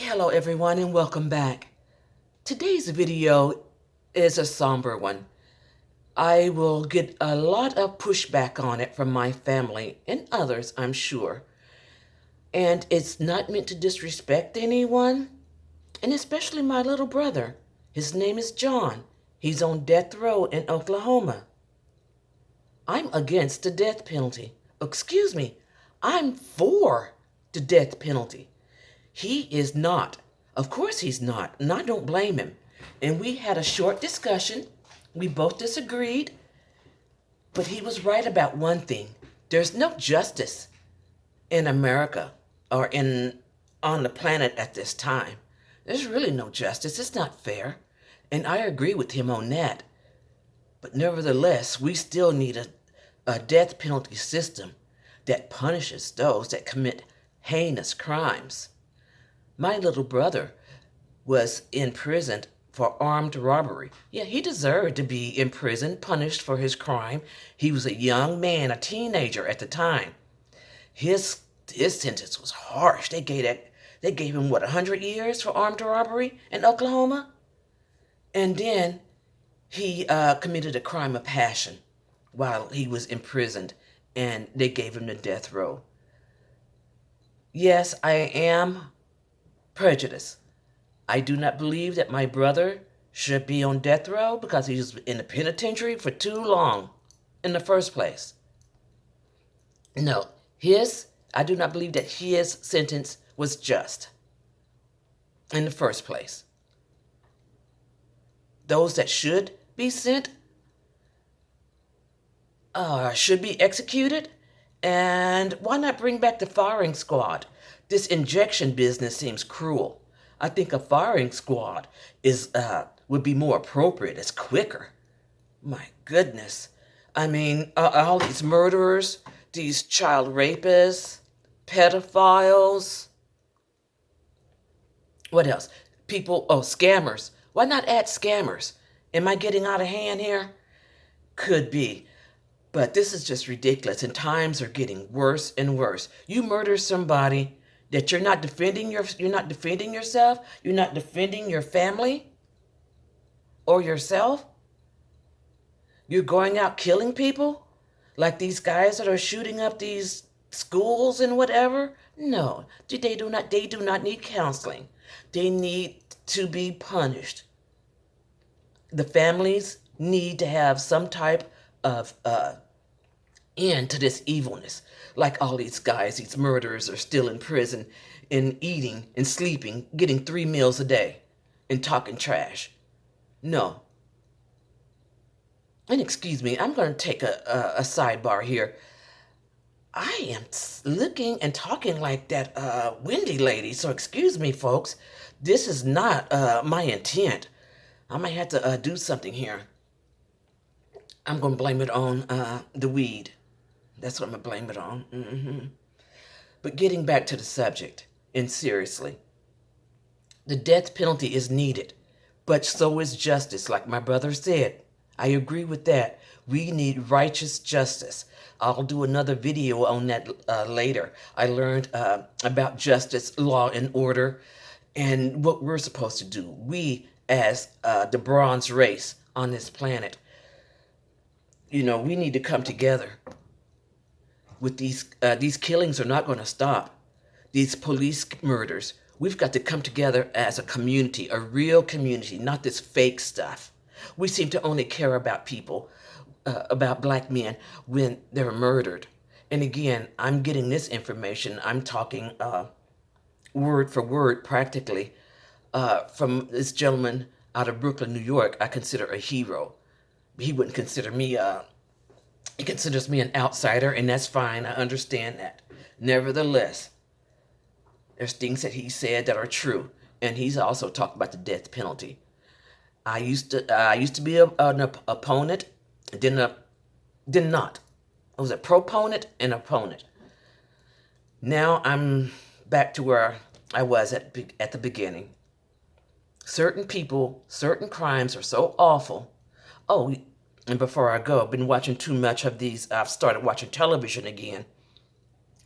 Hello everyone and welcome back. Today's video is a somber one. I will get a lot of pushback on it from my family and others, I'm sure. And it's not meant to disrespect anyone, and especially my little brother. His name is John. He's on death row in Oklahoma. I'm against the death penalty. Excuse me, I'm for the death penalty. He is not. Of course he's not, and I don't blame him. And we had a short discussion. We both disagreed, but he was right about one thing. There's no justice in America or on the planet at this time. There's really no justice. It's not fair. And I agree with him on that. But nevertheless, we still need a death penalty system that punishes those that commit heinous crimes. My little brother was imprisoned for armed robbery. Yeah, he deserved to be imprisoned, punished for his crime. He was a young man, a teenager at the time. His sentence was harsh. They gave him 100 years for armed robbery in Oklahoma, and then he committed a crime of passion while he was imprisoned, and they gave him the death row. Yes, I am prejudiced. I do not believe that my brother should be on death row because he was in the penitentiary for too long in the first place. No, I do not believe that his sentence was just in the first place. Those that should be sent should be executed. And why not bring back the firing squad? This injection business seems cruel. I think a firing squad would be more appropriate. It's quicker. My goodness. I mean, all these murderers, these child rapists, pedophiles. What else? Scammers. Why not add scammers? Am I getting out of hand here? Could be. But this is just ridiculous, and times are getting worse and worse. You murder somebody that you're not defending yourself, you're not defending your family or yourself. You're going out killing people like these guys that are shooting up these schools and whatever. No, they do not need counseling. They need to be punished. The families need to have some type of end to this evilness. Like all these guys, these murderers are still in prison and eating and sleeping, getting 3 meals a day and talking trash. No. And excuse me, I'm going to take a sidebar here. I am looking and talking like that Wendy lady, so excuse me, folks. This is not my intent. I might have to do something here. I'm going to blame it on the weed. That's what I'm going to blame it on. But getting back to the subject, and seriously, the death penalty is needed, but so is justice, like my brother said. I agree with that. We need righteous justice. I'll do another video on that later. I learned about justice, law, and order, and what we're supposed to do. We, as the bronze race on this planet, we need to come together. With these killings are not going to stop. These police murders, we've got to come together as a community, a real community, not this fake stuff. We seem to only care about people, about black men when they're murdered. And again, I'm getting this information. I'm talking word for word, practically, from this gentleman out of Brooklyn, New York. I consider a hero. He wouldn't consider me He considers me an outsider, and that's fine. I understand that. Nevertheless, there's things that he said that are true, and he's also talked about the death penalty. I used to be an opponent, did not. I was a proponent and opponent. Now I'm back to where I was at the beginning. Certain people, certain crimes are so awful. Oh, and before I go, I've been watching too much of these. I've started watching television again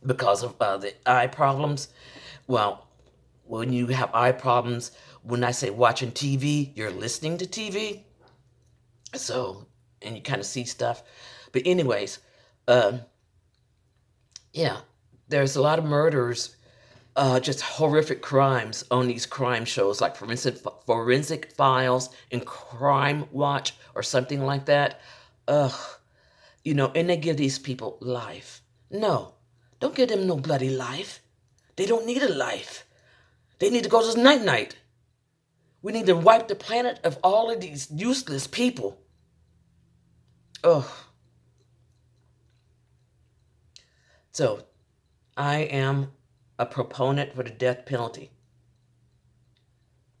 because of the eye problems. Well, When you have eye problems, when I say watching TV, you're listening to TV. So, and you kind of see stuff. But anyways, um, yeah, there's a lot of murders, just horrific crimes on these crime shows like Forensic Files and Crime Watch or something like that. Ugh, and they give these people life. No, don't give them no bloody life. They don't need a life. They need to go to night night. We need to wipe the planet of all of these useless people. Ugh. So, I am a proponent for the death penalty.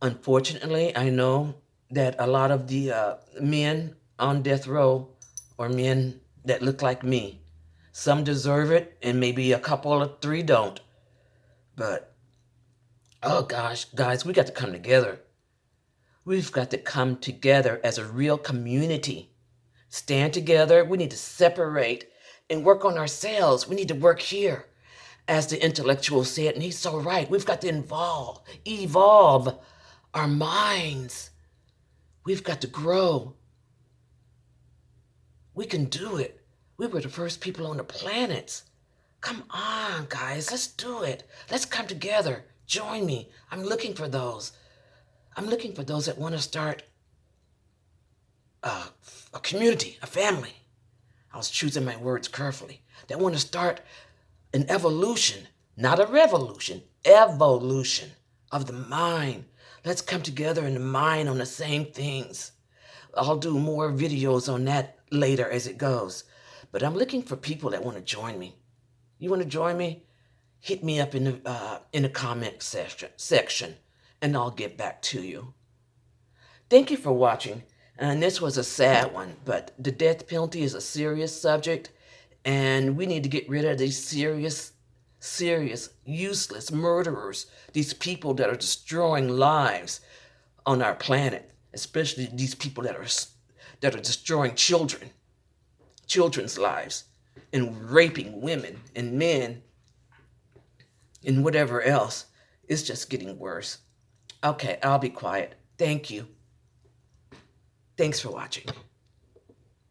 Unfortunately, I know that a lot of the men on death row are men that look like me. Some deserve it, and maybe a couple or three don't. But, oh gosh, guys, we got to come together. We've got to come together as a real community. Stand together. We need to separate and work on ourselves. We need to work here. As the intellectual said, and he's so right, we've got to evolve our minds. We've got to grow. We can do it. We were the first people on the planet. Come on, guys, let's do it. Let's come together. Join me. I'm looking for those. I'm looking for those that want to start a community, a family. I was choosing my words carefully. That want to start an evolution, not a revolution, evolution of the mind. Let's come together in the mind on the same things. I'll do more videos on that later as it goes. But I'm looking for people that want to join me. You want to join me? Hit me up in the comment section, and I'll get back to you. Thank you for watching. And this was a sad one, but the death penalty is a serious subject, and we need to get rid of these serious, useless murderers, these people that are destroying lives on our planet, especially these people that are destroying children's lives, and raping women and men and whatever else. It's just getting worse. Okay, I'll be quiet. Thank you. Thanks for watching.